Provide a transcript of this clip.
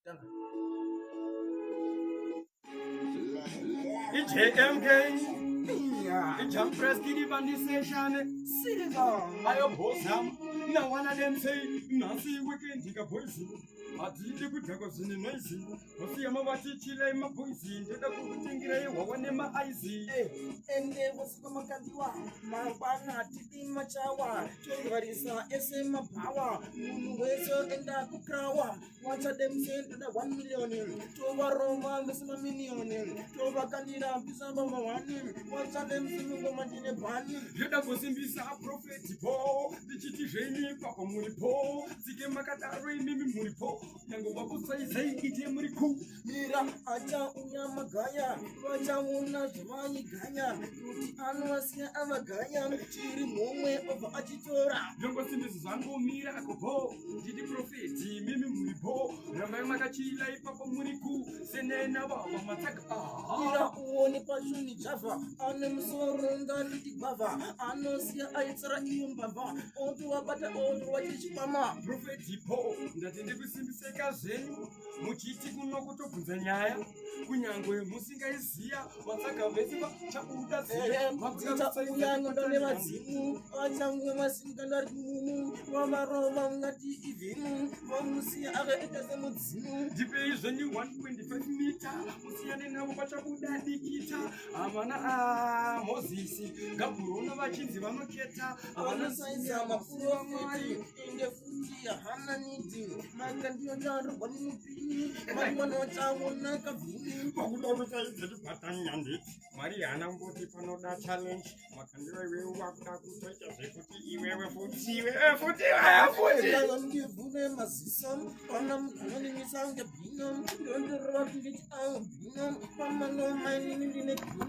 JMK jump press kidi bandi station. Ayo bossam. Now one of them say, Nancy weekend take a poison. I did the good tacos in the noisy. Mafia Mavati Chile, my poison, the Kutingre, one in my icy. And there was Kamakadua, Marbana, Titi Machawa, Chogarisa, SM Power, Munueso, and Akukrawa. Watch of them say to the 1 million, Tova Roma, Miss Million, Tova Candida, Pisama Mawani, watch of them singing Gomatine Bani. Yada was in this prophet, the Chiti, Papa Muripo, Zike Makatari, Mimi Muripo, Yango Babu say, Kiti Muriku. Mira, Aja Unya Magaya, Raja Una Jimani Ganya, Ruti Anwasia Avagaya, Chiri Moe of Ajitora. Yango Simis Zango Mira Akopo, Didi Prophet, Mimi Muripo, Ramagachi, Papa Muriku, Senena Mataka. Mira Uoni Pashuni Java, Anem Sorunda Bava, Anosia Aitra Iumbava, Otu Abata Otu Mama. Prophet Po, that in the Seka Zen, Muchiti Kunokoto Punzanyaya, Kunyangwe, Musinga is here, Wataka Vesiva, Chapuda, Mata Uyango Donevazimu, Achanguma Singanarmu, Roma Roma Nati Ivinu, Musia Agazimu. The base when you 125 meter, Musiana Wachabuda Dikita, Amana Moses, Gapuruna Vachins, Vamaketa, Avana Saizama, in the Fuji, Hana Niti, Makandion, Bonipini, Manota, Nakavini, Mariana Botipanoda challenge, Makandra will walk out to touch a security, you ever foot, Masisam, Panam, Sound the Binum, don't rock it out, Binum, Pamano, mining in the